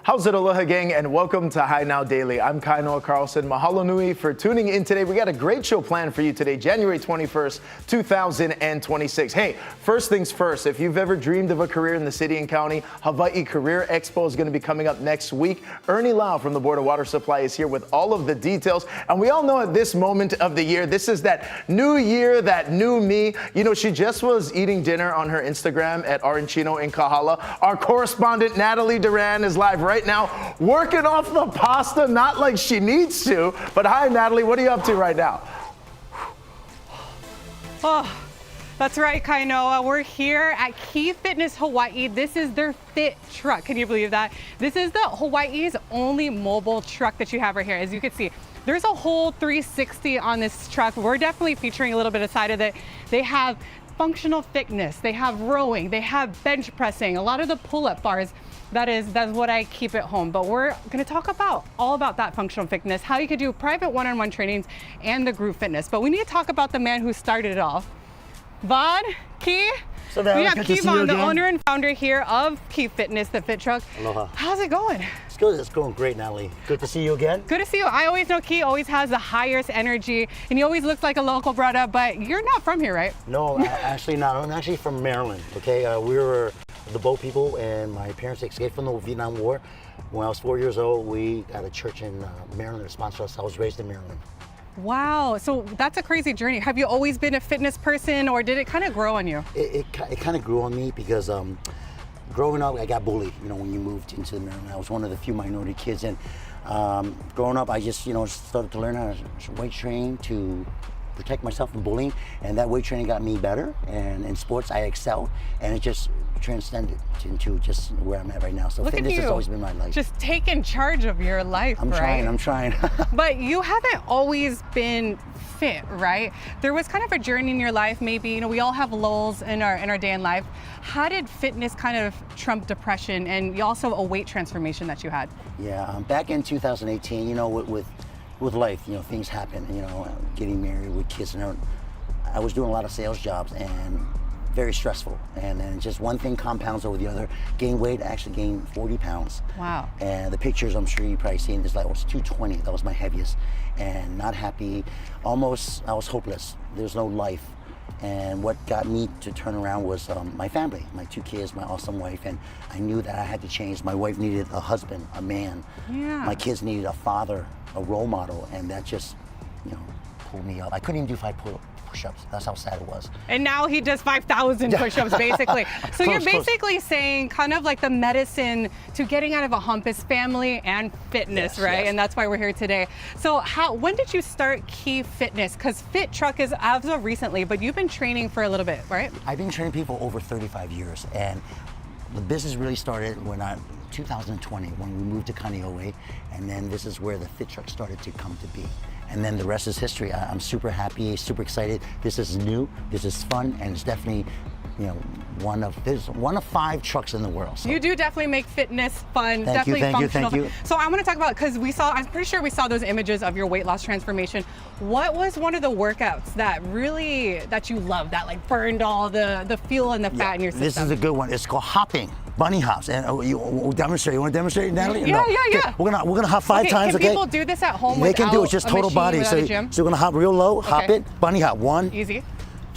How's it, aloha gang, and welcome to High Now Daily. I'm Kainoa Carlson. Mahalo nui for tuning in today. We got a great show planned for you today, January 21st, 2026. Hey, first things first, if you've ever dreamed of a career in the city and county, Hawaii Career Expo is going to be coming up next week. Ernie Lau from the Board of Water Supply is here with all of the details. And we all know at this moment of the year, this is that new year, that new me. You know, she just was eating dinner on her Instagram at Arancino in Kahala. Our correspondent, Natalie Duran, is live right now, working off the pasta, not like she needs to. But hi, Natalie, what are you up to right now? Oh, that's right, Kainoa. We're here at Key Fitness Hawaii. This is their Fit truck. Can you believe that? This is the Hawaii's only mobile truck that you have right here. As you can see, there's a whole 360 on this truck. We're definitely featuring a little bit of side of it. They have functional fitness, they have rowing, they have bench pressing, a lot of the pull-up bars. That's what I keep at home. But we're going to talk about all about that functional fitness, how you could do private one-on-one trainings and the group fitness. But we need to talk about the man who started it all. Vaughn, Key. So we have Key Vaughn, the owner and founder here of Key Fitness, the Fit Truck. Aloha. How's it going? It's good. It's going great, Natalie. Good to see you again. Good to see you. I always know Key always has the highest energy, and he always looks like a local brother, but you're not from here, right? No, actually not. I'm actually from Maryland, okay? We were the boat people, and my parents escaped from the Vietnam War. When I was 4 years old, we got a church in Maryland that sponsored us. I was raised in Maryland. Wow, so that's a crazy journey. Have you always been a fitness person, or did it kind of grow on you? It kind of grew on me because growing up, I got bullied. You know, when you moved into Maryland, I was one of the few minority kids, and growing up, I just started to learn how to weight train to protect myself from bullying, and that weight training got me better. And in sports, I excelled, and it just transcended into just where I'm at right now. So Look fitness has always been my life. Just taking charge of your life, I'm trying. But you haven't always been fit, right? There was kind of a journey in your life, maybe, we all have lulls in our day in life. How did fitness kind of trump depression, and also a weight transformation that you had? Yeah, back in 2018, with life, things happen, getting married with kids, and I was doing a lot of sales jobs and very stressful. And then just one thing compounds over the other. Gained weight, I actually gained 40 pounds. Wow. And the pictures, I'm sure you've probably seen, this like, was 220, that was my heaviest. And not happy, I was hopeless. There's no life. And what got me to turn around was my family, my 2 kids, my awesome wife, and I knew that I had to change. My wife needed a husband, a man. Yeah. My kids needed a father, a role model, and that just, pulled me up. I couldn't even do 5 push-ups. That's how sad it was. And now he does 5,000 push-ups, basically. So you're basically saying kind of like the medicine to getting out of a hump is family and fitness, right? Yes. And that's why we're here today. So when did you start Key Fitness? Because Fit Truck is as of recently, but you've been training for a little bit, right? I've been training people over 35 years, and the business really started 2020 when we moved to Kaneohe, and then this is where the Fit Truck started to come to be. And then the rest is history. I'm super happy, super excited. This is new, this is fun, and it's definitely, one of 5 trucks in the world. So. You do definitely make fitness fun, Thank you. So I want to talk about, because I'm pretty sure we saw those images of your weight loss transformation. What was one of the workouts that you loved, that like burned all the fuel and the fat in your system? This is a good one. It's called hopping. Bunny hops, and we'll demonstrate. You want to demonstrate, Natalie? Yeah. Okay, we're gonna hop 5 times. Can people do this at home? They can do it. Just total body. So we're gonna hop real low. Hop it. Bunny hop. 1. Easy.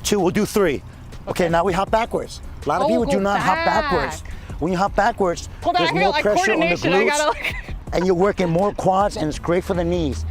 2. We'll do 3. Okay. Now we hop backwards. A lot of people do not hop backwards. When you hop backwards, there's more pressure on the glutes, and you're working more quads, and it's great for the knees.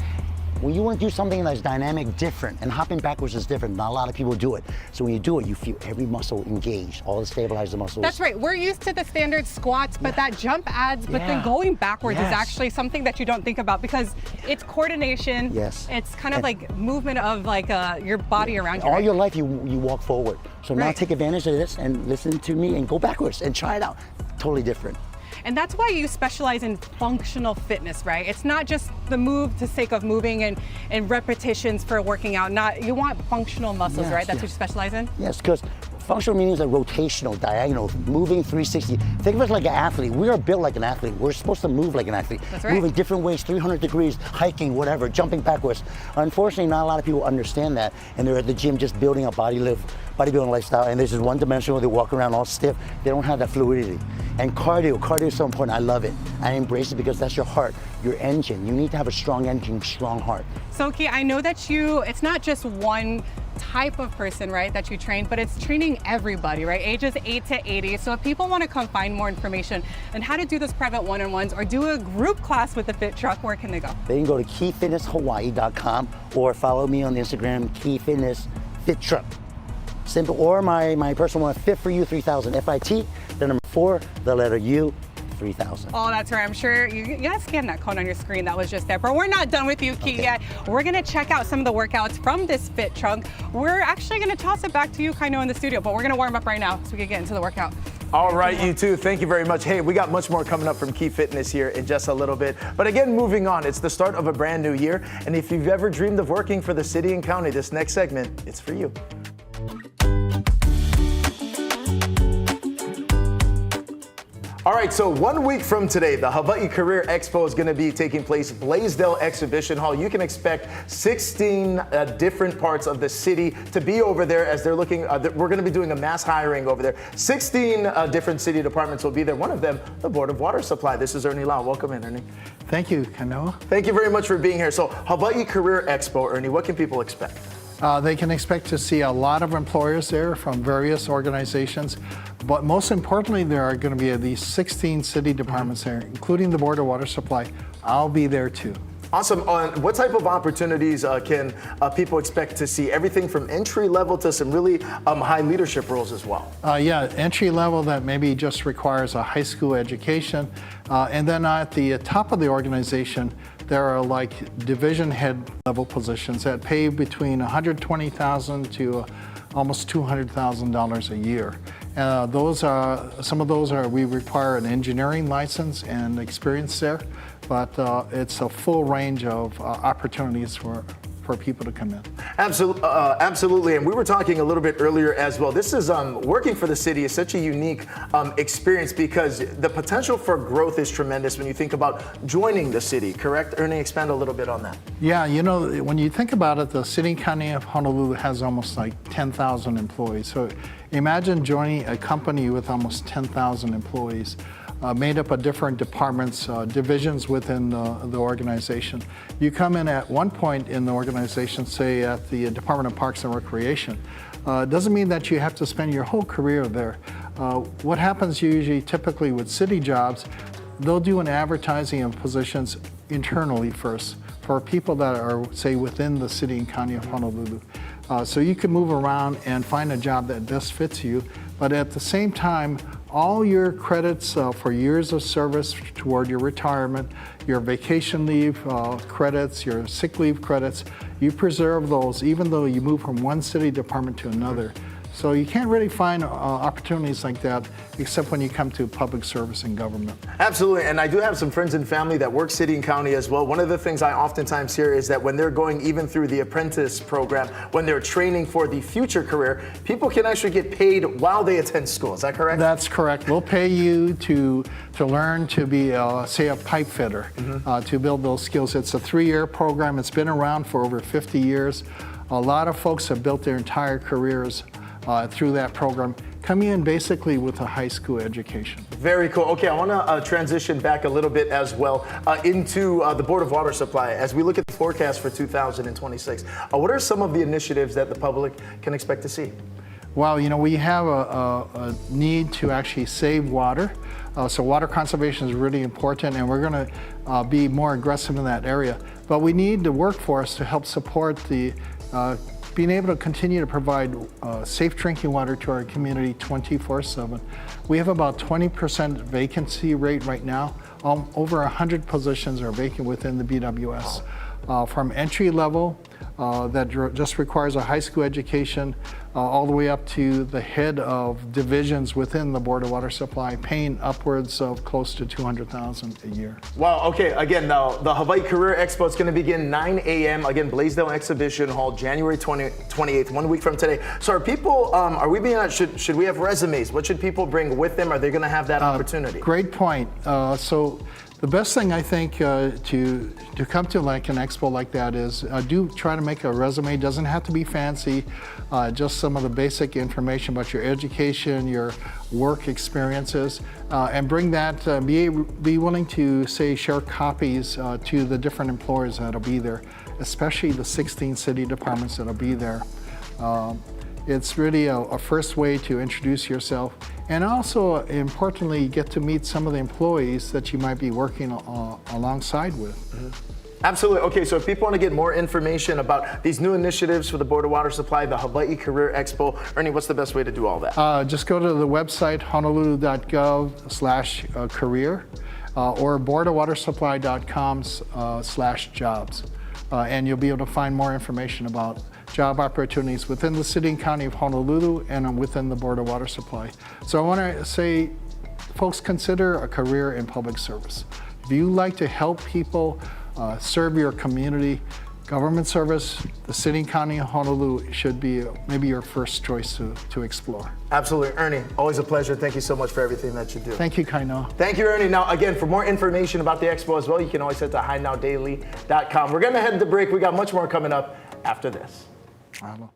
When you want to do something that's dynamic, different, and hopping backwards is different, not a lot of people do it. So when you do it, you feel every muscle engaged, all the stabilizer muscles. That's right. We're used to the standard squats, but that jump adds, but then going backwards is actually something that you don't think about, because it's coordination. Yes. It's kind of like movement of like your body around you. All your life, you walk forward. So now take advantage of this and listen to me and go backwards and try it out. Totally different. And that's why you specialize in functional fitness, right? It's not just the move to sake of moving and repetitions for working out. You want functional muscles, right? That's what you specialize in? Yes, because Functional meaning is a rotational, diagonal, moving 360. Think of it like an athlete. We are built like an athlete. We're supposed to move like an athlete. That's right. Moving different ways, 300 degrees, hiking, whatever, jumping backwards. Unfortunately, not a lot of people understand that, and they're at the gym just building a bodybuilding lifestyle, and there's just one dimension where they walk around all stiff. They don't have that fluidity. And cardio is so important. I love it. I embrace it because that's your heart, your engine. You need to have a strong engine, strong heart. So, Key, I know that it's not just one type of person, right, that you train, but it's training everybody, right? Ages 8 to 80. So if people want to come find more information on how to do those private one-on-ones or do a group class with the Fit Truck, where can they go? They can go to keyfitnesshawaii.com or follow me on the Instagram, Key Fitness Fit Truck. Simple. Or my personal one, Fit for You 3000, FIT, the number 4, the letter U, 3000. Oh, that's right. I'm sure you gotta scan that code on your screen that was just there. But we're not done with you, Key, yet. We're gonna check out some of the workouts from this Fit Truck. We're actually gonna toss it back to you, Kaino, in the studio, but we're gonna warm up right now so we can get into the workout. All right, you too. Thank you very much. Hey, we got much more coming up from Key Fitness here in just a little bit. But again, moving on, it's the start of a brand new year. And if you've ever dreamed of working for the city and county, this next segment, it's for you. All right, so 1 week from today, the Hawaii Career Expo is going to be taking place at Blaisdell Exhibition Hall. You can expect 16 different parts of the city to be over there as they're looking. We're going to be doing a mass hiring over there. 16 different city departments will be there. One of them, the Board of Water Supply. This is Ernie Lau. Welcome in, Ernie. Thank you, Kaino. Thank you very much for being here. So Hawaii Career Expo, Ernie, what can people expect? They can expect to see a lot of employers there from various organizations, but most importantly, there are going to be these 16 city departments there, including the Board of Water Supply. I'll be there too. Awesome. What type of opportunities can people expect to see? Everything from entry level to some really high leadership roles as well. Yeah, entry level that maybe just requires a high school education. And then at the top of the organization, there are like division head level positions that pay between $120,000 to almost $200,000 a year. Some of those we require an engineering license and experience there, but it's a full range of opportunities for people to come in. Absolutely, and we were talking a little bit earlier as well. This is working for the city is such a unique experience because the potential for growth is tremendous when you think about joining the city, correct? Ernie, expand a little bit on that. Yeah, you know, when you think about it, the city and county of Honolulu has almost like 10,000 employees. So imagine joining a company with almost 10,000 employees. Made up of different departments, divisions within the organization. You come in at one point in the organization, say at the Department of Parks and Recreation. Doesn't mean that you have to spend your whole career there. What happens usually, typically with city jobs, they'll do an advertising of positions internally first for people that are, say, within the city and county of Honolulu. So you can move around and find a job that best fits you, but at the same time, all your credits for years of service toward your retirement, your vacation leave credits, your sick leave credits, you preserve those even though you move from one city department to another. So you can't really find opportunities like that except when you come to public service and government. Absolutely, and I do have some friends and family that work city and county as well. One of the things I oftentimes hear is that when they're going even through the apprentice program, when they're training for the future career, people can actually get paid while they attend school. Is that correct? That's correct. We'll pay you to learn to be, say, a pipe fitter, to build those skills. It's a 3-year program. It's been around for over 50 years. A lot of folks have built their entire careers through that program, coming in basically with a high school education. Very cool. Okay, I want to transition back a little bit as well into the Board of Water Supply. As we look at the forecast for 2026, what are some of the initiatives that the public can expect to see? Well, you know, we have a need to actually save water. So water conservation is really important, and we're going to be more aggressive in that area. But we need the workforce to help support the being able to continue to provide safe drinking water to our community 24/7. We have about 20% vacancy rate right now. Over 100 positions are vacant within the BWS. From entry level that just requires a high school education, all the way up to the head of divisions within the Board of Water Supply, paying upwards of close to $200,000 a year. Wow, okay, again, now the Hawaii Career Expo is going to begin 9 a.m. Again, Blaisdell Exhibition Hall, January 28th, 1 week from today. So are people, are we being, should we have resumes? What should people bring with them? Are they going to have that opportunity? Great point. So the best thing I think to come to like an expo like that is do try to make a resume. It doesn't have to be fancy, just some of the basic information about your education, your work experiences, and bring that, be willing to say share copies to the different employers that'll be there, especially the 16 city departments that'll be there. It's really a first way to introduce yourself, and also importantly get to meet some of the employees that you might be working alongside with. Absolutely. Okay, so if people want to get more information about these new initiatives for the Board of Water Supply, the Hawaii Career Expo, Ernie, what's the best way to do all that? Just go to the website honolulu.gov/career or boardofwatersupply.com/jobs, and you'll be able to find more information about job opportunities within the city and county of Honolulu and within the Board of Water Supply. So I want to say, folks, consider a career in public service. If you like to help people serve your community, government service, the city and county of Honolulu should be maybe your first choice to explore. Absolutely. Ernie, always a pleasure. Thank you so much for everything that you do. Thank you, Kainoa. Thank you, Ernie. Now, again, for more information about the expo as well, you can always head to HiNowDaily.com. We're going to head to break. We got much more coming up after this. Hello.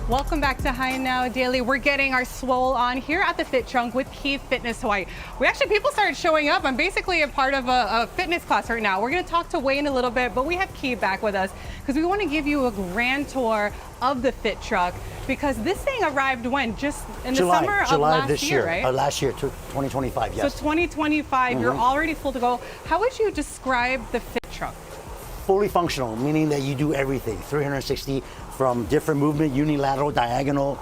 Welcome back to Hi Now Daily. We're getting our swole on here at the Fit Trunk with Key Fitness Hawaii. People started showing up. I'm basically a part of a fitness class right now. We're going to talk to Wayne a little bit, but we have Key back with us because we want to give you a grand tour of the Fit Truck, because this thing arrived when? Just in the summer of last year, right? Last year, 2025, yes. So 2025, you're already full to go. How would you describe the Fit Truck? Fully functional, meaning that you do everything, 360, from different movement, unilateral, diagonal.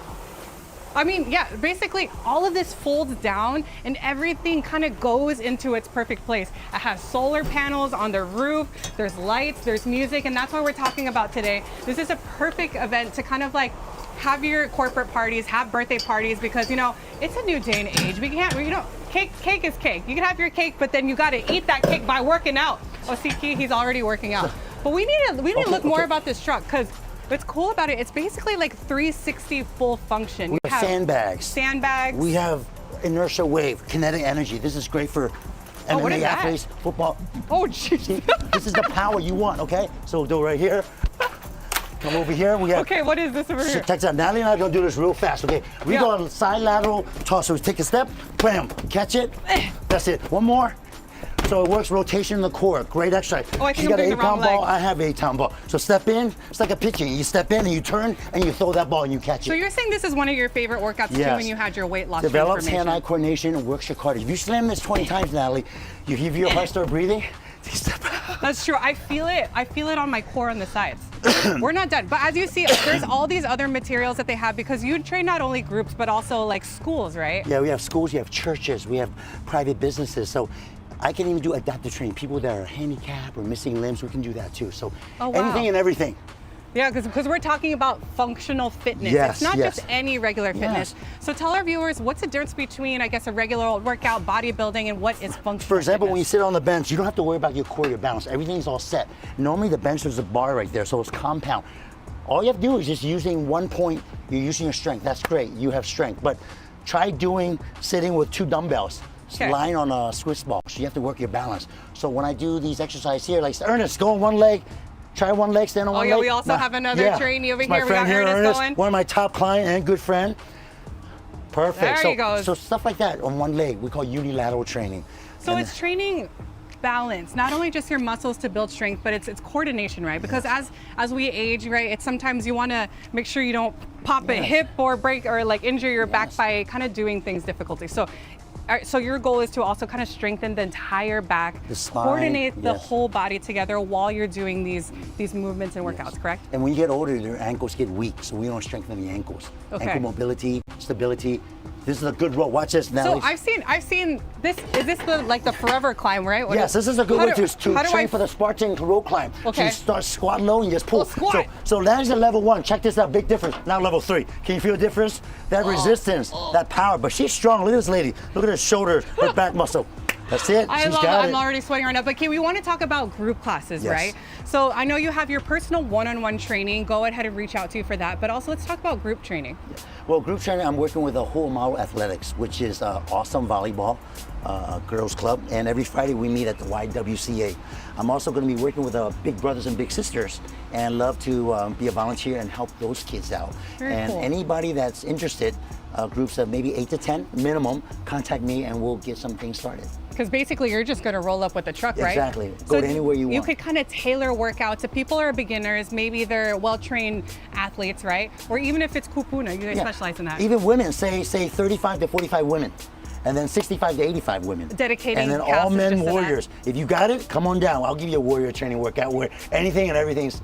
I mean, yeah, basically all of this folds down and everything kind of goes into its perfect place. It has solar panels on the roof, there's lights, there's music, and that's what we're talking about today. This is a perfect event to kind of like have your corporate parties, have birthday parties, because you know, it's a new day and age. We can't, you know, cake is cake. You can have your cake, but then you gotta eat that cake by working out. Oh, see, he's already working out. But we need to look more about this truck because what's cool about it, it's basically like 360 full function. We have sandbags. Sandbags. We have inertia wave, kinetic energy. This is great for what MMA is that? athletes, football. Oh, jeez. See, this is the power you want, okay? So we'll do it right here. Come over here. We have. Okay, what is this over here? Check this out. Natalie and I are gonna do this real fast, okay? We go on side lateral toss. So we take a step, bam, catch it. That's it. One more. So it works rotation in the core. Great exercise. Oh, I think She's I'm got an doing the wrong 8-pound ball. leg. I have an 8-pound ball. So step in. It's like a pitching. You step in and you turn and you throw that ball and you catch it. So you're saying this is one of your favorite workouts too when you had your weight loss Develops transformation. hand-eye coordination and works your cardio. If you slam this 20 times, Natalie, you give your heart start breathing. That's true. I feel it. I feel it on my core on the sides. We're not done. But as you see, there's all these other materials that they have because you train not only groups but also like schools, right? Yeah, we have schools, we have churches, we have private businesses. So I can even do adaptive training. People that are handicapped or missing limbs, we can do that too. So anything and everything. Yeah, because we're talking about functional fitness. Yes, it's not yes. just any regular fitness. So tell our viewers, what's the difference between, I guess, a regular old workout, bodybuilding, and what is functional For example, when you fitness? sit on the bench, you don't have to worry about your core, your balance. Everything's all set. Normally the bench, there's a bar right there, so it's compound. All you have to do is just using one point, you're using your strength. That's great, you have strength. But try sitting with 2 dumbbells. Lying on a Swiss ball, so you have to work your balance. So when I do these exercises here, like Ernest, go on one leg, try one leg, stand on one leg. We also have another trainee over my here. friend We got Ernest going. One of my top client and good friend. Perfect. There he goes. So stuff like that on one leg, we call unilateral training. So it's training balance, not only just your muscles to build strength, but it's coordination, right? Because as we age, right, it's sometimes you want to make sure you don't pop a hip or break or like injure your back by kind of doing things difficultly. So your goal is to also kind of strengthen the entire back, the spine, coordinate the whole body together while you're doing these movements and workouts, correct? And when you get older, your ankles get weak, so we don't strengthen the ankles. Okay. Ankle mobility, stability. This is a good rope. Watch this, Natalie. So I've seen this. Is this the forever climb, right? Yes, this is a good way to train for the Spartan rope climb. Okay. So you start squat low and just pull. Oh, squat. So that is at level 1. Check this out, big difference. Now level 3. Can you feel a difference? That resistance, that power. But she's strong. Look at this lady. Look at her shoulders, her back muscle. That's it. I She's love it. got I'm already sweating right now. But we want to talk about group classes, Yes. right? So I know you have your personal one-on-one training. Go ahead and reach out to you for that. But also let's talk about group training. Well, group training, I'm working with a whole model athletics, which is awesome volleyball girls club. And every Friday we meet at the YWCA. I'm also going to be working with Big Brothers and Big Sisters and love to be a volunteer and help those kids out. Very cool. Anybody that's interested, groups of maybe 8 to 10 minimum, contact me and we'll get some things started. Because basically you're just going to roll up with the truck, right? Exactly. Go to anywhere you want. You could kind of tailor workouts. If people are beginners, maybe they're well-trained athletes, right? Or even if it's kupuna, you guys specialize in that. Even women, say 35 to 45 women. And then 65 to 85 women. Dedicating And then all classes men just to warriors. If you got it, come on down. I'll give you a warrior training workout where anything and everything is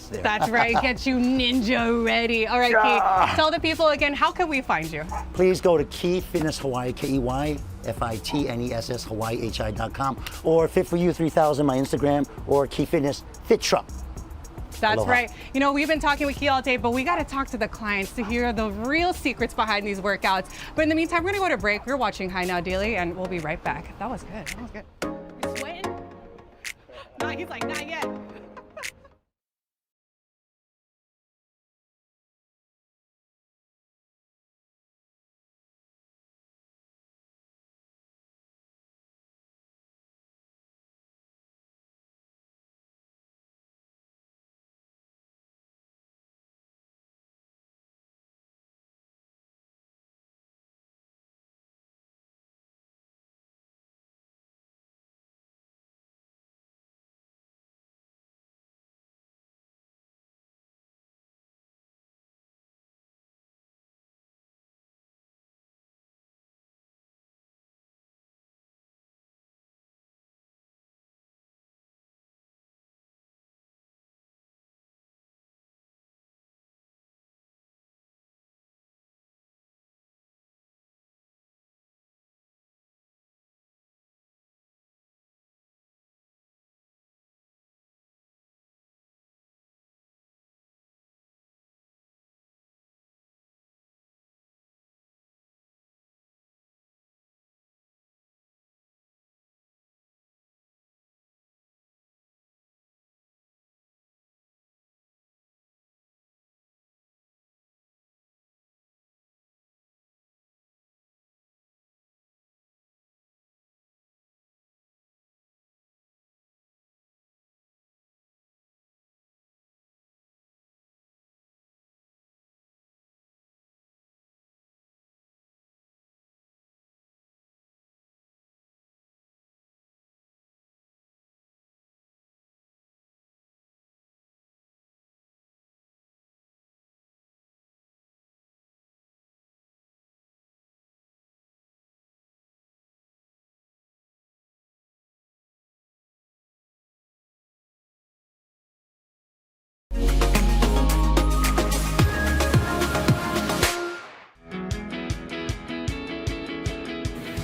there. That's right. Get you ninja ready. All right, Keith. Tell the people again, how can we find you? Please go to Key Fitness Hawaii, KeyFitness Hawaii.com, or Fit For You 3000, my Instagram, or Key Fitness Fit Truck. That's Aloha. right. You know, we've been talking with Key all day, but we got to talk to the clients to hear the real secrets behind these workouts. But in the meantime, we're going to go to break. We're watching High Now Daily, and we'll be right back. That was good. That was good. You sweating? No, he's like, not yet.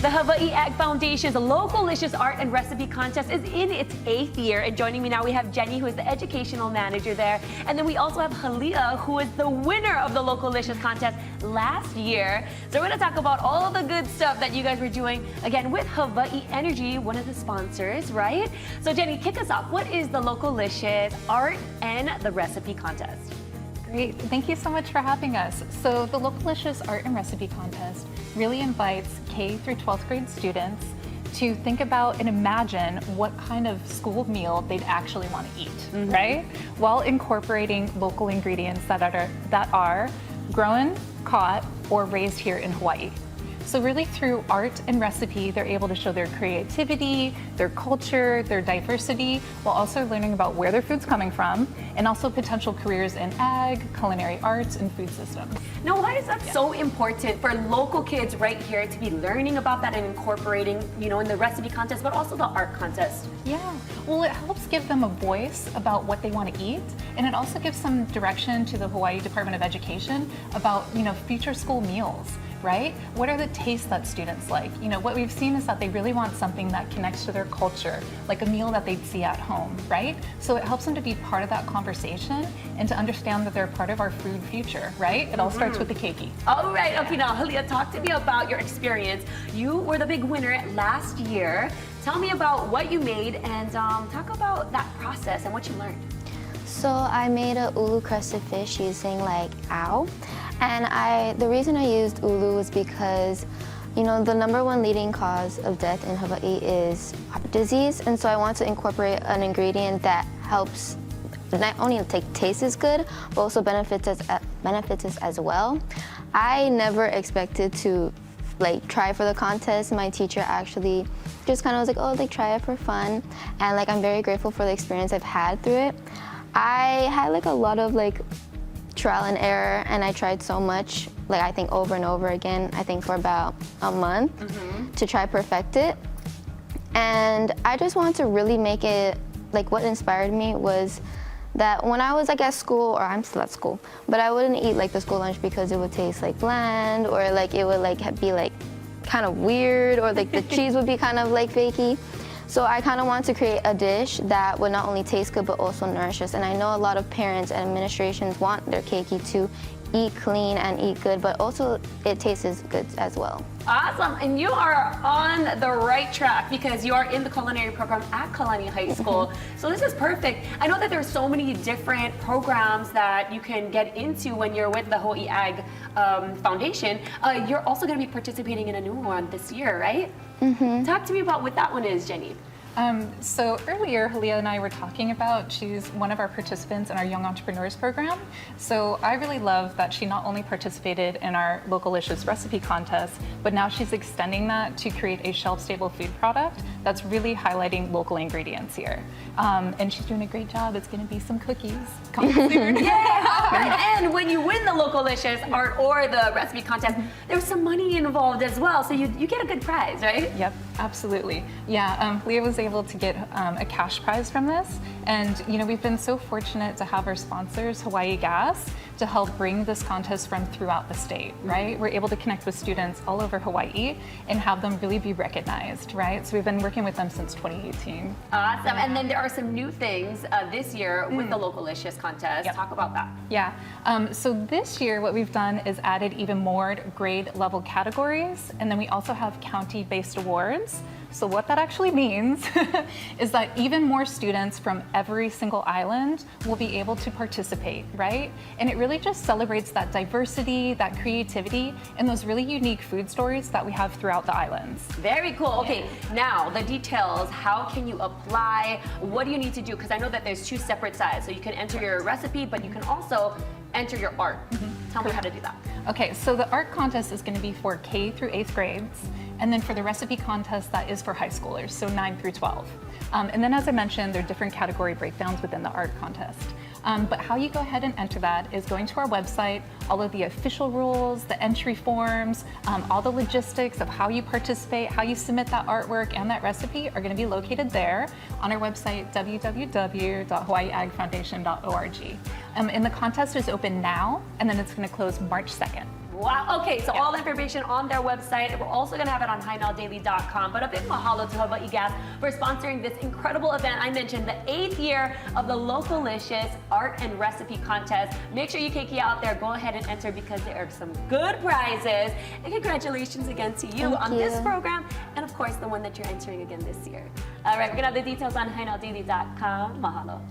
The Hawaii Ag Foundation's Localicious Art and Recipe Contest is in its 8th year. And joining me now, we have Jenny, who is the educational manager there. And then we also have Halia, who is the winner of the Localicious contest last year. So we're going to talk about all the good stuff that you guys were doing, again, with Hawaii Energy, one of the sponsors, right? So Jenny, kick us off. What is the Localicious Art and the Recipe Contest? Great, thank you so much for having us. So the Localicious Art and Recipe Contest really invites K through 12th grade students to think about and imagine what kind of school meal they'd actually want to eat, right? While incorporating local ingredients that are grown, caught, or raised here in Hawaii. So really through art and recipe, they're able to show their creativity, their culture, their diversity, while also learning about where their food's coming from, and also potential careers in ag, culinary arts, and food systems. Now, why is that so important for local kids right here to be learning about that and incorporating, you know, in the recipe contest, but also the art contest? Yeah, well, it helps give them a voice about what they want to eat, and it also gives some direction to the Hawaii Department of Education about, you know, future school meals. Right? What are the tastes that students like? You know, what we've seen is that they really want something that connects to their culture, like a meal that they'd see at home, right? So it helps them to be part of that conversation and to understand that they're part of our food future, right? It all starts with the keiki. All right, okay, now Halia, talk to me about your experience. You were the big winner last year. Tell me about what you made and talk about that process and what you learned. So I made a ulu crusted fish using like ao. And the reason I used ulu was because, you know, the #1 leading cause of death in Hawaii is heart disease. And so I want to incorporate an ingredient that helps not only taste as good, but also benefits us as well. I never expected to like try for the contest. My teacher actually just kind of was like, oh, like try it for fun. And like I'm very grateful for the experience I've had through it. I had like a lot of like trial and error, and I tried so much, like I think over and over again, I think for about a month to try perfect it. And I just wanted to really make it, like what inspired me was that when I was like at school, or I'm still at school, but I wouldn't eat like the school lunch because it would taste like bland, or like it would like be like kind of weird, or like the cheese would be kind of like fakey. So I kind of want to create a dish that would not only taste good, but also nourish us. And I know a lot of parents and administrations want their keiki to eat clean and eat good, but also it tastes good as well. Awesome, and you are on the right track because you are in the culinary program at Kalani High School. So this is perfect. I know that there's so many different programs that you can get into when you're with the Hawaii Ag Foundation. You're also going to be participating in a new one this year, right? Talk to me about what that one is, Jenny. So earlier, Halia and I were talking about, she's one of our participants in our Young Entrepreneurs program. So I really love that she not only participated in our Localicious recipe contest, but now she's extending that to create a shelf-stable food product that's really highlighting local ingredients here. And she's doing a great job. It's going to be some cookies coming soon. Yeah, and when you win the Localicious art or the recipe contest, there's some money involved as well. So you get a good prize, right? Yep, absolutely. Yeah, Leah was able to get a cash prize from this, and you know, we've been so fortunate to have our sponsors, Hawaii Gas, to help bring this contest from throughout the state, right? We're able to connect with students all over Hawaii and have them really be recognized, right? So we've been working with them since 2018. Awesome, and then there are some new things this year with the Localicious contest. Yep. Talk about that. Yeah, so this year what we've done is added even more grade level categories, and then we also have county-based awards. So what that actually means is that even more students from every single island will be able to participate, right? And it really just celebrates that diversity, that creativity, and those really unique food stories that we have throughout the islands. Very cool. Okay, now the details. How can you apply? What do you need to do? Because I know that there's 2 separate sides. So you can enter your recipe, but you can also enter your art. Tell me how to do that. Okay, so the art contest is going to be for K through 8th grades, and then for the recipe contest, that is for high schoolers, so 9 through 12. And then as I mentioned, there are different category breakdowns within the art contest. But how you go ahead and enter that is going to our website. All of the official rules, the entry forms, all the logistics of how you participate, how you submit that artwork and that recipe are going to be located there on our website, www.hawaiiagfoundation.org. And the contest is open now, and then it's going to close March 2nd. Wow. Okay, so all the information on their website. We're also going to have it on HighNowDaily.com. But a big mahalo to Hawaii Gas for sponsoring this incredible event. I mentioned the 8th year of the Localicious Art and Recipe Contest. Make sure you kiki out there. Go ahead and enter because there are some good prizes. And congratulations again to you on this program. And of course, the one that you're entering again this year. All right, we're going to have the details on HighNowDaily.com. Mahalo.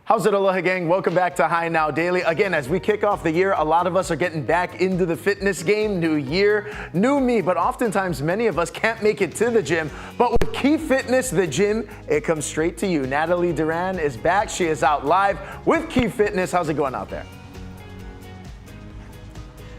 How's it, Aloha gang? Welcome back to High Now Daily. Again, as we kick off the year, a lot of us are getting back into the fitness game. New year, new me, but oftentimes many of us can't make it to the gym. But with Key Fitness, the gym, it comes straight to you. Natalie Duran is back. She is out live with Key Fitness. How's it going out there?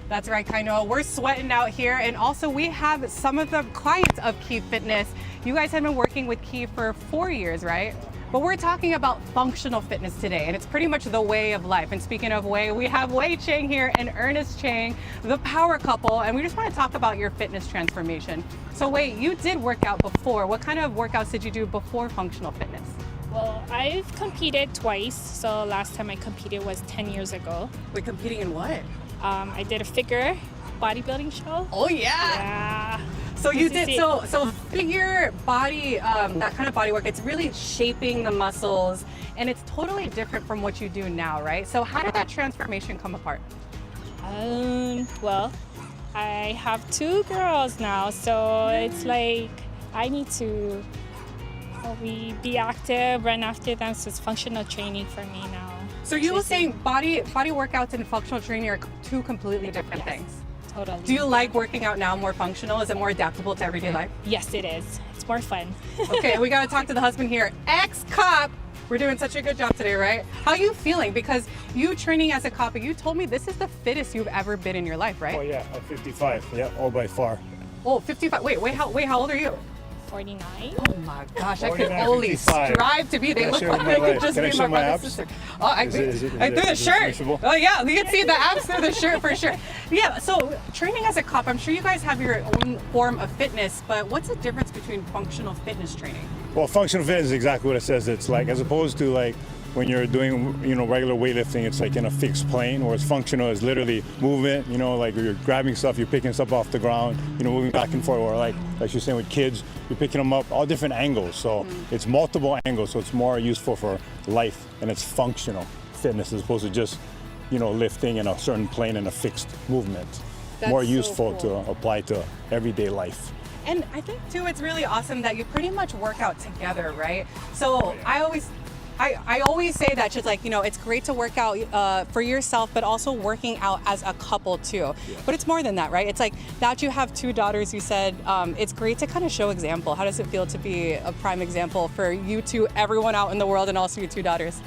That's right, Kainoa. We're sweating out here. And also we have some of the clients of Key Fitness. You guys have been working with Key for 4 years, right? But we're talking about functional fitness today, and it's pretty much the way of life. And speaking of way, we have Wei Chang here and Ernest Chang, the power couple, and we just want to talk about your fitness transformation. So Wei, you did work out before. What kind of workouts did you do before functional fitness? Well, I've competed twice. So last time I competed was 10 years ago. Wait, competing in what? I did a figure bodybuilding show. Oh yeah. Yeah. So you did, so figure body, that kind of body work, it's really shaping the muscles, and it's totally different from what you do now, right? So how did that transformation come apart? Well, I have 2 girls now, so it's like I need to be active, run after them, so it's functional training for me now. So you were saying body workouts and functional training are 2 completely different things? Totally. Do you like working out now more functional? Is it more adaptable to everyday life? Yes, it is. It's more fun. Okay, we got to talk to the husband here. Ex-cop. We're doing such a good job today, right? How are you feeling? Because you training as a cop, you told me this is the fittest you've ever been in your life, right? Oh yeah, at 55. Yeah, all by far. Oh, 55. Wait, how old are you? 49. Oh my gosh, I could 49, only 55. strive to be. They look share like my they could life? just Can I be show my my brother abs? sister. Oh, I Is it through is the it shirt. reachable? Oh yeah, you can see the abs through the shirt for sure. Yeah, so training as a cop, I'm sure you guys have your own form of fitness, but what's the difference between functional fitness training? Well, functional fitness is exactly what it says it's like, as opposed to like when you're doing, regular weightlifting, it's like in a fixed plane, whereas functional is literally movement, like you're grabbing stuff, you're picking stuff off the ground, moving back and forth, or like you're saying with kids, you're picking them up, all different angles. So it's multiple angles, so it's more useful for life, and it's functional fitness as opposed to just, lifting in a certain plane and a fixed movement. That's more so useful cool. to apply to everyday life. And I think too, it's really awesome that you pretty much work out together, right? So I always say that just like, it's great to work out for yourself, but also working out as a couple too. Yeah. But it's more than that, right? It's like that you have 2 daughters, you said, it's great to kind of show example. How does it feel to be a prime example for you two, everyone out in the world, and also your 2 daughters?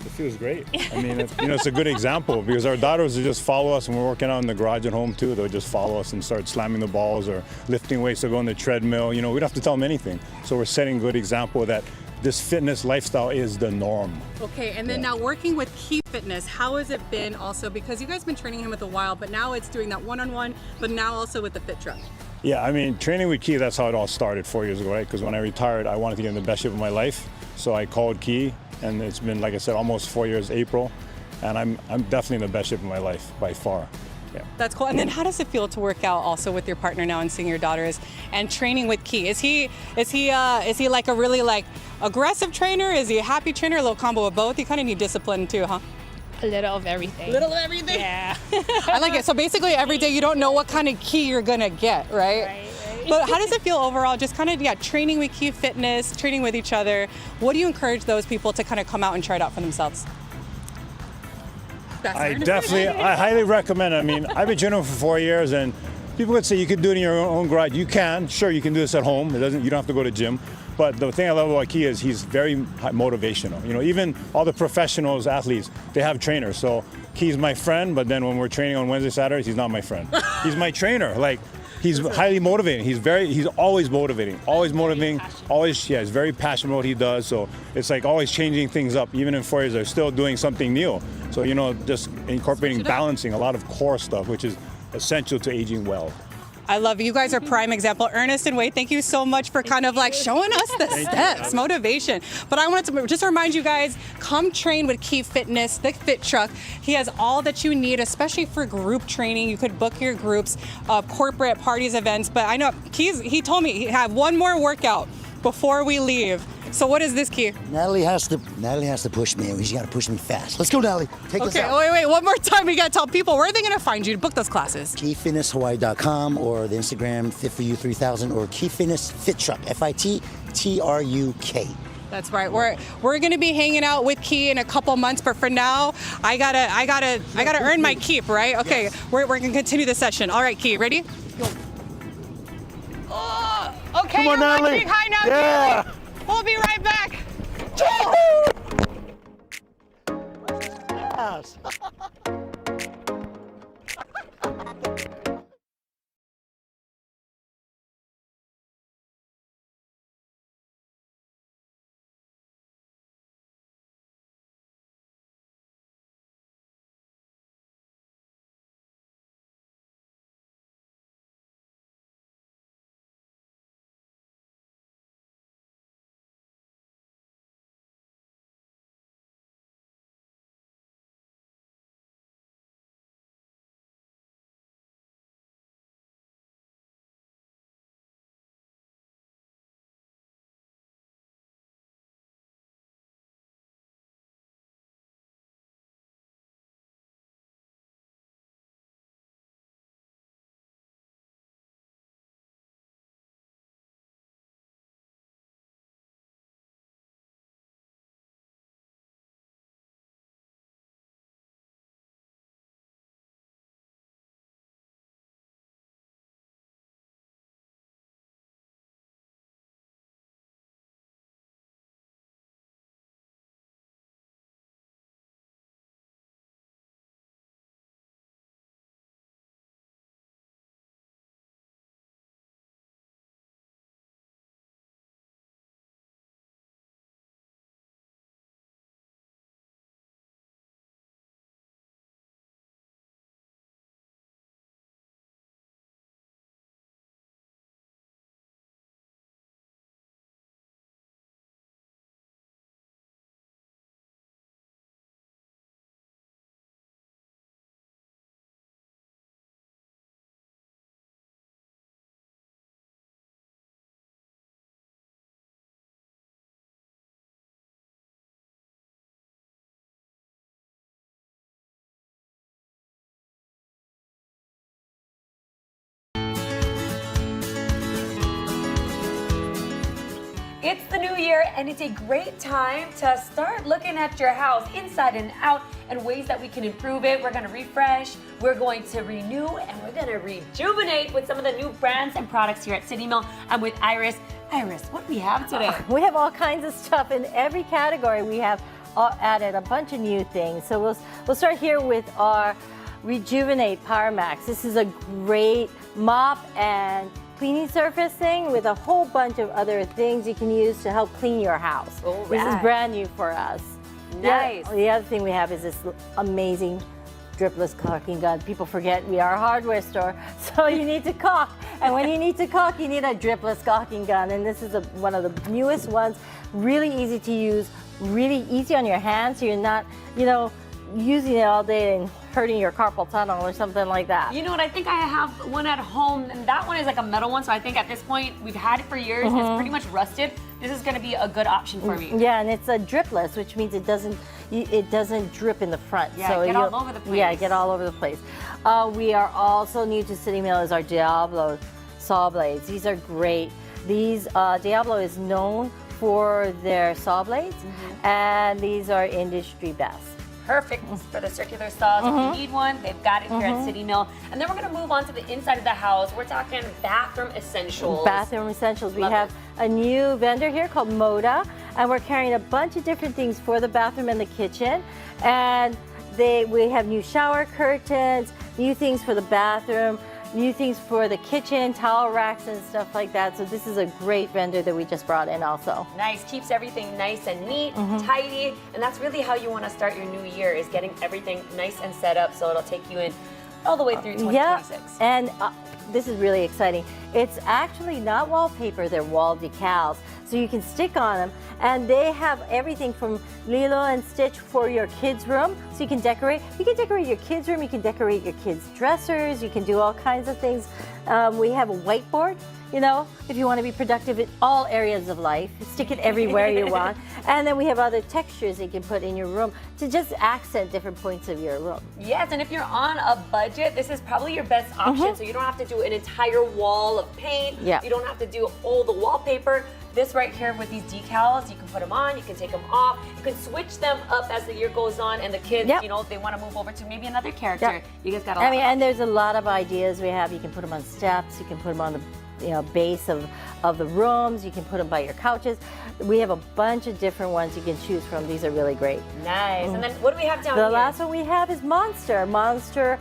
It feels great. I mean, it's a good example because our daughters will just follow us when we're working out in the garage at home too. They'll just follow us and start slamming the balls or lifting weights or go on the treadmill. We don't have to tell them anything. So we're setting a good example that this fitness lifestyle is the norm. Okay, and then now working with Key Fitness, how has it been also? Because you guys have been training him with a while, but now it's doing that one-on-one, but now also with the Fit Truck. Yeah, I mean, training with Key, that's how it all started 4 years ago, right? Because when I retired, I wanted to get in the best shape of my life. So I called Key, and it's been, like I said, almost 4 years, April. And I'm definitely in the best shape of my life by far. Yeah. That's cool. And then how does it feel to work out also with your partner now and seeing your daughters and training with Key? Is he like a really like aggressive trainer? Is he a happy trainer? A little combo of both? You kind of need discipline too, huh? A little of everything. Little of everything? Yeah. I like it. So basically every day you don't know what kind of Key you're gonna get, right? Right. But how does it feel overall, just kind of, training with Key Fitness, training with each other? What do you encourage those people to kind of come out and try it out for themselves? I highly recommend it. I mean, I've been training for 4 years, and people would say you can do it in your own garage. You can, sure, you can do this at home. You don't have to go to gym. But the thing I love about Key is he's very motivational. Even all the professionals, athletes, they have trainers. So Key's my friend, but then when we're training on Wednesday, Saturdays, he's not my friend. He's my trainer. Like, he's highly motivating. He's always motivating. He's very passionate about what he does. So it's like always changing things up. Even in 4 years, they're still doing something new. So, just incorporating balancing a lot of core stuff, which is essential to aging well. I love it. You guys are prime example. Ernest and Wade, thank you so much for kind of like showing us the steps, motivation. But I wanted to just remind you guys, come train with Key Fitness, the Fit Truck. He has all that you need, especially for group training. You could book your groups, corporate parties, events. But I know he told me he had one more workout before we leave. So what is this, Key? Natalie has to push me. She's got to push me fast. Let's go, Natalie. Take us out. Okay, wait, one more time. We got to tell people, where are they going to find you to book those classes? KeyFitnessHawaii.com or the Instagram FitForYou3000 or Key Fitness Fit Truck, FITTRUK. That's right. We're going to be hanging out with Key in a couple months, but for now, I gotta earn my keep, right? Okay, yes. We're going to continue the session. All right, Key, ready? Go. Oh, okay, come on, Natalie. High now, yeah. Daily. We'll be right back. Yes. It's the new year and it's a great time to start looking at your house inside and out and ways that we can improve it. We're going to refresh, we're going to renew, and we're going to rejuvenate with some of the new brands and products here at City Mill. I'm with Iris. Iris, what do we have today? We have all kinds of stuff in every category. We have added a bunch of new things. So we'll start here with our Rejuvenate Power Max. This is a great mop and cleaning surface thing with a whole bunch of other things you can use to help clean your house. All This is right. brand new for us. Nice. The other thing we have is this amazing dripless caulking gun. People forget we are a hardware store, so you need to caulk. And when you need to caulk, you need a dripless caulking gun. And this is one of the newest ones. Really easy to use, really easy on your hands, so you're not, using it all day and hurting your carpal tunnel or something like that. You know what, I think I have one at home, and that one is like a metal one, so I think at this point, we've had it for years, it's pretty much rusted. This is gonna be a good option for me. Yeah, and it's a dripless, which means it doesn't drip in the front. Yeah, so get all over the place. Yeah, get all over the place. We are also new to City Mill is our Diablo saw blades. These are great. These, Diablo is known for their saw blades, and these are industry best. Perfect for the circular saws. If you need one, they've got it here at City Mill. And then we're gonna move on to the inside of the house. We're talking bathroom essentials. Bathroom essentials. We Love have a new vendor here called Moda, and we're carrying a bunch of different things for the bathroom and the kitchen. And we have new shower curtains, new things for the bathroom, new things for the kitchen, towel racks and stuff like that. So this is a great vendor that we just brought in also. Nice, keeps everything nice and neat, tidy, and that's really how you want to start your new year, is getting everything nice and set up so it'll take you in all the way through 2026. Yeah, and this is really exciting. It's actually not wallpaper, they're wall decals. So you can stick on them, and they have everything from Lilo and Stitch for your kids' room, so you can decorate. You can decorate your kids' room, you can decorate your kids' dressers, you can do all kinds of things. We have a whiteboard, if you want to be productive in all areas of life, stick it everywhere you want. And then we have other textures you can put in your room to just accent different points of your room. Yes, and if you're on a budget, this is probably your best option. So you don't have to do an entire wall of paint. Yeah. You don't have to do all the wallpaper. This right here with these decals, you can put them on, you can take them off, you can switch them up as the year goes on, and the kids, if they want to move over to maybe another character, you guys got a lot. And there's a lot of ideas we have. You can put them on steps, you can put them on the base of the rooms, you can put them by your couches. We have a bunch of different ones you can choose from. These are really great. Nice. And then what do we have down here? The last one we have is Monster. Monster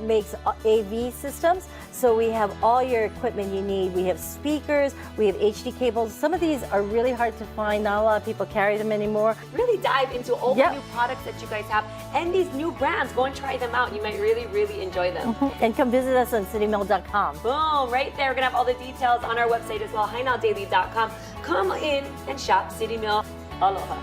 makes AV systems. So we have all your equipment you need. We have speakers, we have HD cables. Some of these are really hard to find. Not a lot of people carry them anymore. Really dive into all the new products that you guys have and these new brands. Go and try them out. You might really, really enjoy them. And come visit us on citymill.com. Boom, right there. We're going to have all the details on our website as well, highnow.daily.com. Come in and shop City Mill. Aloha.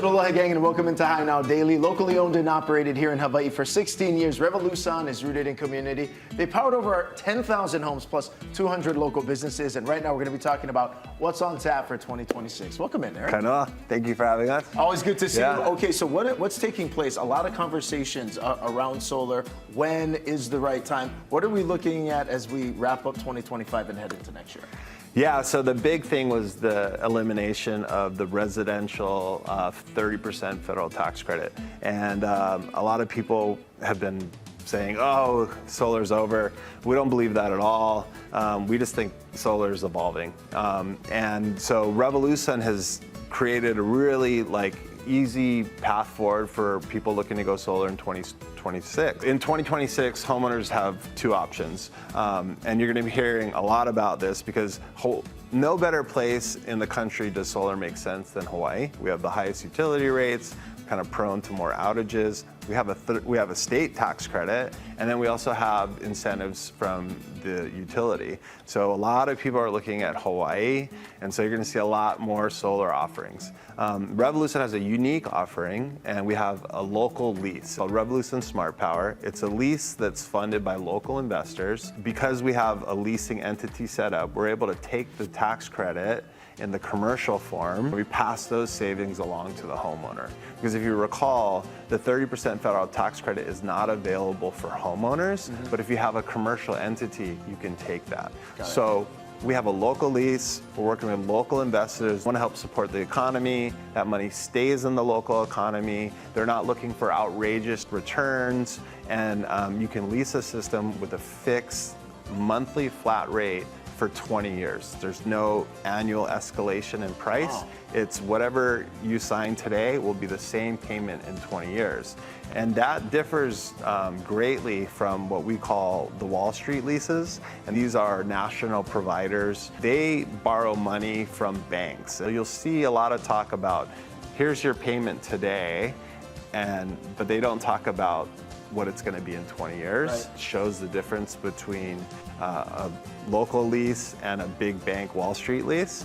Aloha gang, and welcome into High Now Daily. Locally owned and operated here in Hawaii for 16 years, Revolution is rooted in community. They powered over 10,000 homes plus 200 local businesses, and right now we're going to be talking about what's on tap for 2026. Welcome in, Eric. Kanoa, thank you for having us. Always good to see Yeah. you. Okay, so what's taking place? A lot of conversations around solar. When is the right time? What are we looking at as we wrap up 2025 and head into next year? Yeah, so the big thing was the elimination of the residential 30% federal tax credit. And a lot of people have been saying, oh, solar's over. We don't believe that at all. We just think solar is evolving. And so Revolution has created a really easy path forward for people looking to go solar in 2026. In 2026, homeowners have two options. And you're going to be hearing a lot about this because no better place in the country does solar make sense than Hawaii. We have the highest utility rates, kind of prone to more outages. We have a state tax credit, and then we also have incentives from the utility. So a lot of people are looking at Hawaii, and so you're going to see a lot more solar offerings. Revolution has a unique offering, and we have a local lease called Revolution Smart Power. It's a lease that's funded by local investors. Because we have a leasing entity set up, we're able to take the tax credit in the commercial form. We pass those savings along to the homeowner. Because if you recall, the 30% federal tax credit is not available for homeowners, but if you have a commercial entity, you can take that. So we have a local lease, we're working with local investors, want to help support the economy, that money stays in the local economy, they're not looking for outrageous returns, and you can lease a system with a fixed monthly flat rate for 20 years. There's no annual escalation in price. Wow. It's whatever you sign today will be the same payment in 20 years. And that differs greatly from what we call the Wall Street leases. And these are national providers. They borrow money from banks. So you'll see a lot of talk about, here's your payment today, but they don't talk about what it's going to be in 20 years. Right. It shows the difference between a local lease and a big bank Wall Street lease.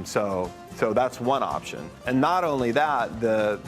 So that's one option. And not only that, the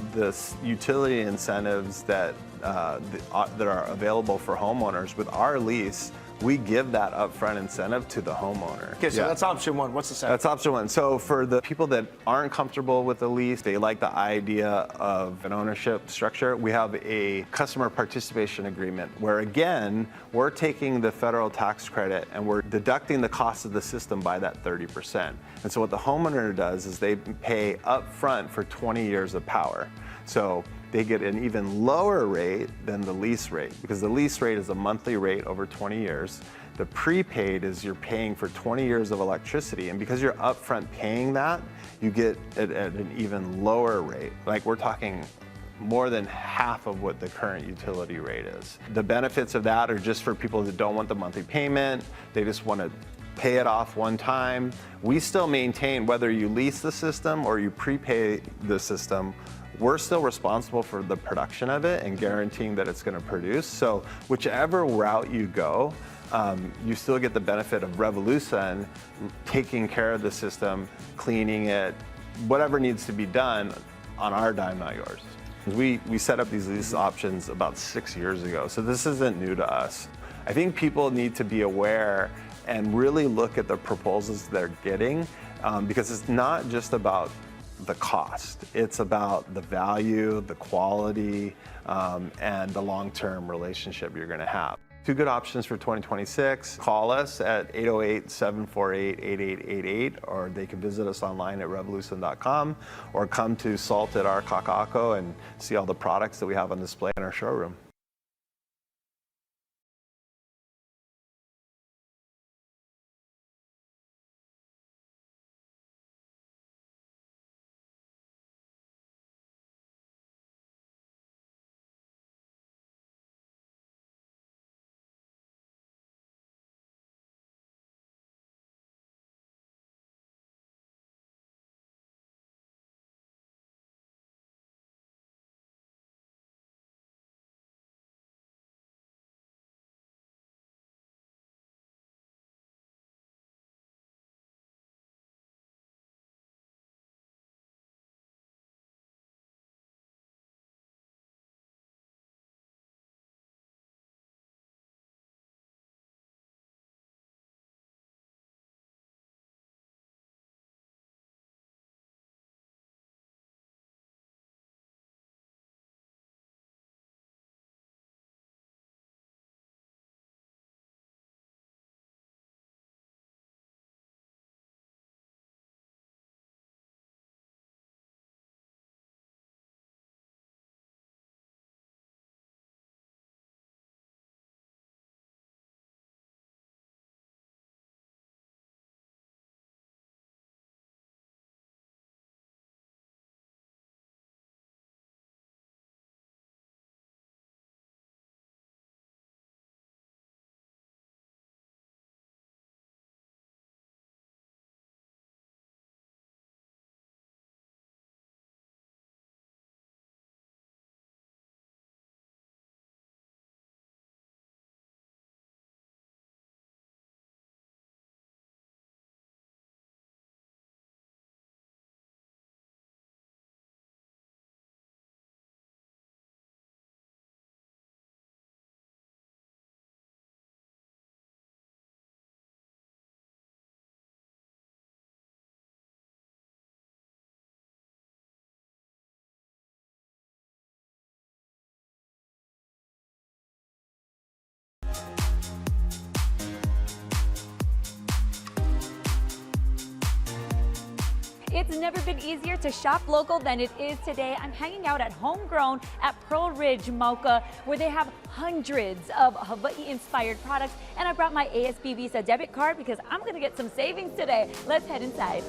utility incentives that are available for homeowners with our lease, we give that upfront incentive to the homeowner. Okay, so that's option one. What's the second? That's option one. So for the people that aren't comfortable with the lease, they like the idea of an ownership structure, we have a customer participation agreement where, again, we're taking the federal tax credit and we're deducting the cost of the system by that 30%. And so what the homeowner does is they pay upfront for 20 years of power. So they get an even lower rate than the lease rate, because the lease rate is a monthly rate over 20 years. The prepaid is you're paying for 20 years of electricity, and because you're upfront paying that, you get it at an even lower rate. Like, we're talking more than half of what the current utility rate is. The benefits of that are just for people that don't want the monthly payment, they just want to pay it off one time. We still maintain, whether you lease the system or you prepay the system, we're still responsible for the production of it and guaranteeing that it's going to produce. So whichever route you go, you still get the benefit of Revolution taking care of the system, cleaning it, whatever needs to be done on our dime, not yours. We set up these lease options about 6 years ago, so this isn't new to us. I think people need to be aware and really look at the proposals they're getting, because it's not just about the cost. It's about the value, the quality, and the long-term relationship you're going to have. Two good options for 2026. Call us at 808-748-8888, or they can visit us online at revolution.com, or come to SALT at our Kaka'ako and see all the products that we have on display in our showroom. It's never been easier to shop local than it is today. I'm hanging out at Homegrown at Pearl Ridge, Mauka, where they have hundreds of Hawaii-inspired products. And I brought my ASB Visa debit card because I'm going to get some savings today. Let's head inside.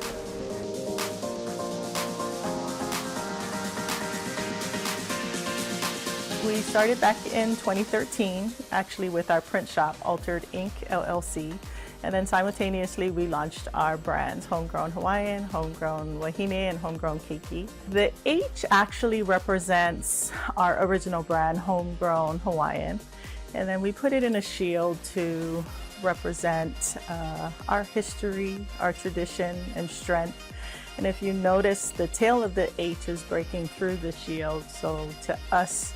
We started back in 2013, actually with our print shop, Altered Inc. LLC. And then simultaneously, we launched our brands, Homegrown Hawaiian, Homegrown Wahine, and Homegrown Keiki. The H actually represents our original brand, Homegrown Hawaiian. And then we put it in a shield to represent our history, our tradition, and strength. And if you notice, the tail of the H is breaking through the shield. So to us,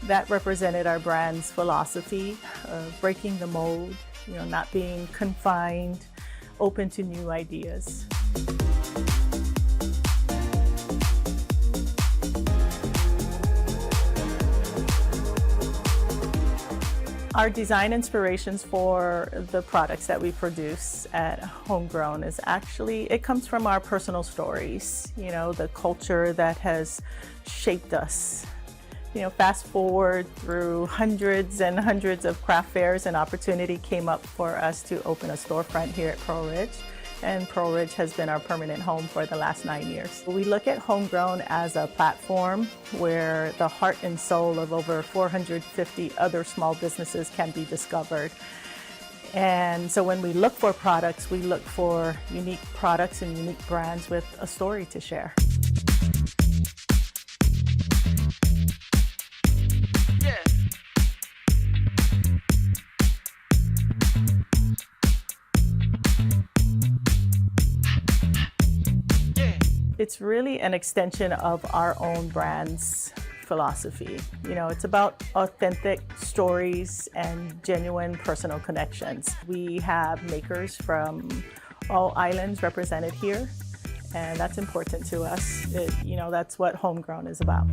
that represented our brand's philosophy of breaking the mold, not being confined, open to new ideas. Our design inspirations for the products that we produce at Homegrown is actually, it comes from our personal stories, the culture that has shaped us. Fast forward through hundreds and hundreds of craft fairs, an opportunity came up for us to open a storefront here at Pearl Ridge. And Pearl Ridge has been our permanent home for the last 9 years. We look at Homegrown as a platform where the heart and soul of over 450 other small businesses can be discovered. And so when we look for products, we look for unique products and unique brands with a story to share. It's really an extension of our own brand's philosophy. It's about authentic stories and genuine personal connections. We have makers from all islands represented here, and that's important to us. That's what Homegrown is about.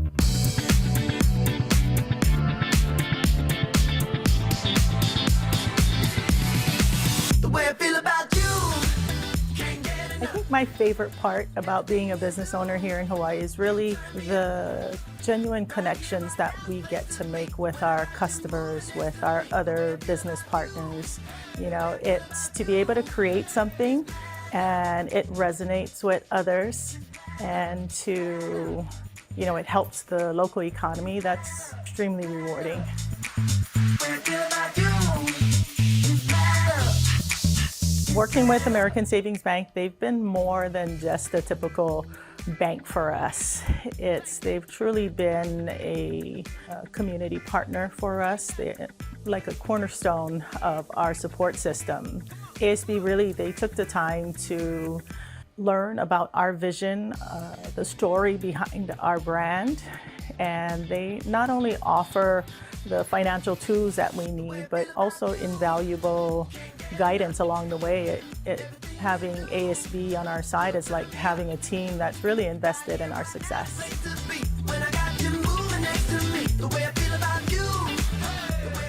The way I feel about you. I think my favorite part about being a business owner here in Hawaii is really the genuine connections that we get to make with our customers, with our other business partners. It's to be able to create something and it resonates with others, and to, it helps the local economy. That's extremely rewarding. Working with American Savings Bank, they've been more than just a typical bank for us. They've truly been a community partner for us. They're like a cornerstone of our support system. ASB really, they took the time to learn about our vision, the story behind our brand, and they not only offer the financial tools that we need, but also invaluable guidance along the way. Having ASB on our side is like having a team that's really invested in our success.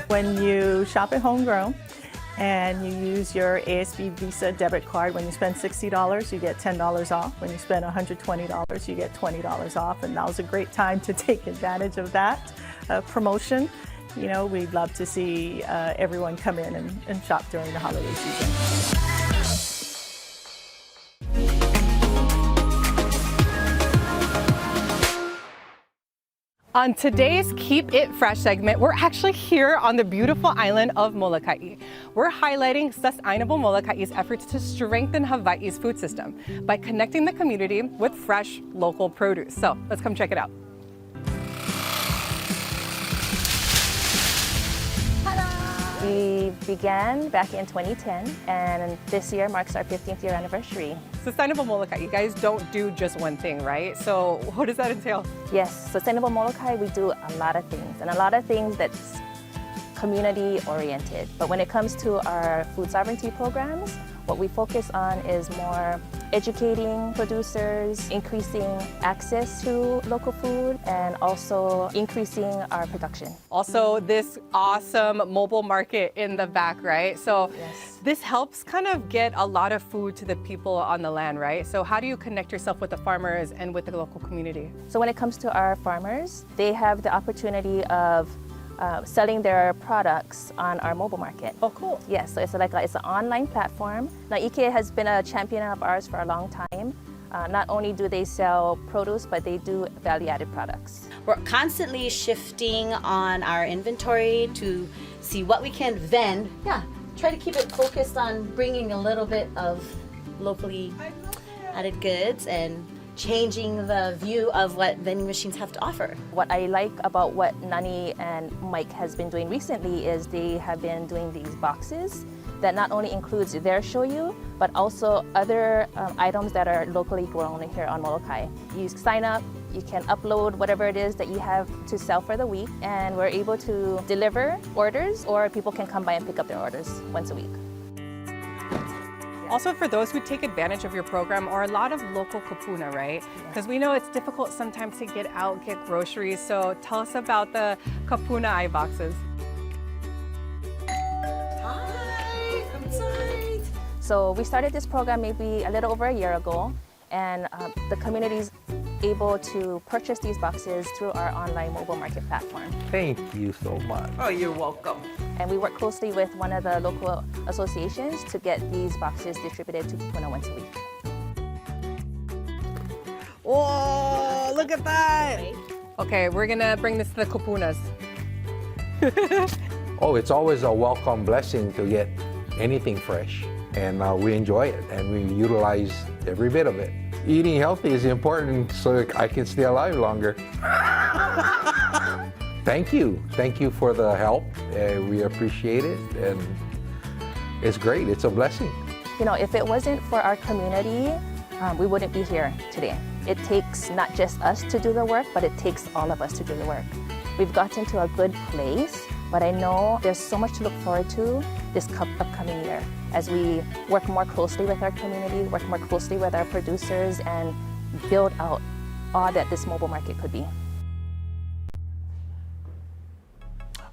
When you shop at Homegrown and you use your ASB Visa debit card, when you spend $60, you get $10 off. When you spend $120, you get $20 off. And now's a great time to take advantage of that promotion. We'd love to see everyone come in and shop during the holiday season. On today's Keep It Fresh segment, we're actually here on the beautiful island of Molokai. We're highlighting Sustainable Molokai's efforts to strengthen Hawaii's food system by connecting the community with fresh local produce. So let's come check it out. We began back in 2010, and this year marks our 15th year anniversary. Sustainable Molokai, you guys don't do just one thing, right? So what does that entail? Yes, Sustainable Molokai, we do a lot of things, and a lot of things that's community oriented. But when it comes to our food sovereignty programs, what we focus on is more educating producers, increasing access to local food, and also increasing our production. Also, this awesome mobile market in the back, right? So this helps kind of get a lot of food to the people on the land, right? So how do you connect yourself with the farmers and with the local community? So when it comes to our farmers, they have the opportunity of selling their products on our mobile market. Oh, cool. Yes, so it's it's an online platform. Now, IKEA has been a champion of ours for a long time. Not only do they sell produce, but they do value-added products. We're constantly shifting on our inventory to see what we can vend. Yeah, try to keep it focused on bringing a little bit of locally added goods and changing the view of what vending machines have to offer. What I like about what Nani and Mike has been doing recently is they have been doing these boxes that not only includes their shoyu, but also other items that are locally grown here on Molokai. You sign up, you can upload whatever it is that you have to sell for the week, and we're able to deliver orders, or people can come by and pick up their orders once a week. Also, for those who take advantage of your program, or a lot of local kupuna, right? Because we know it's difficult sometimes to get out, get groceries. So tell us about the kupuna iBoxes. Hi, I'm excited. So we started this program maybe a little over a year ago, and the community's able to purchase these boxes through our online mobile market platform. Thank you so much. Oh, you're welcome. And we work closely with one of the local associations to get these boxes distributed to kupuna once a week. Whoa, look at that. Okay, we're gonna bring this to the kupunas. Oh, it's always a welcome blessing to get anything fresh, and we enjoy it and we utilize every bit of it. Eating healthy is important so I can stay alive longer. Thank you for the help. We appreciate it, and it's great. It's a blessing. You know, if it wasn't for our community, we wouldn't be here today. It takes not just us to do the work, but it takes all of us to do the work. We've gotten to a good place, but I know there's so much to look forward to this upcoming year as we work more closely with our community, work more closely with our producers, and build out all that this mobile market could be.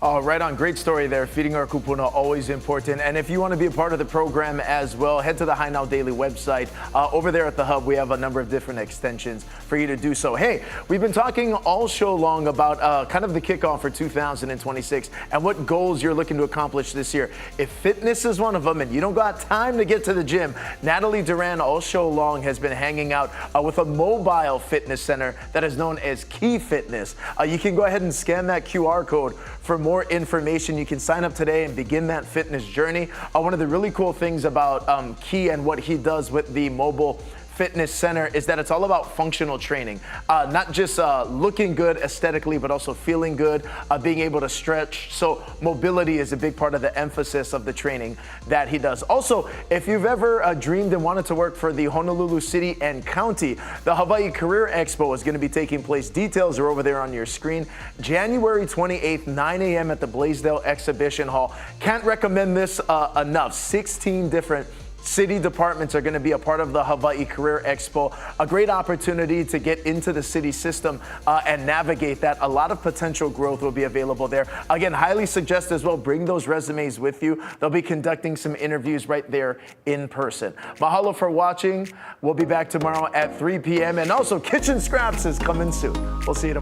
Oh, right on. Great story there. Feeding our kupuna, always important. And if you want to be a part of the program as well, head to the High Now Daily website. Over there at the hub, we have a number of different extensions for you to do so. Hey, we've been talking all show long about kind of the kickoff for 2026 and what goals you're looking to accomplish this year. If fitness is one of them and you don't got time to get to the gym, Natalie Duran all show long has been hanging out with a mobile fitness center that is known as Key Fitness. You can go ahead and scan that QR code for more information. You can sign up today and begin that fitness journey. One of the really cool things about Key and what he does with the mobile fitness center is that it's all about functional training, not just looking good aesthetically, but also feeling good, being able to stretch. So mobility is a big part of the emphasis of the training that he does. Also, if you've ever dreamed and wanted to work for the Honolulu City and County, the Hawaii Career Expo is going to be taking place. Details are over there on your screen. January 28th, 9 a.m. at the Blaisdell Exhibition Hall. Can't recommend this enough. 16 different city departments are going to be a part of the Hawaii Career Expo. A great opportunity to get into the city system and navigate that. A lot of potential growth will be available there. Again, highly suggest as well, bring those resumes with you. They'll be conducting some interviews right there in person. Mahalo for watching. We'll be back tomorrow at 3 p.m. And also, Kitchen Scraps is coming soon. We'll see you tomorrow.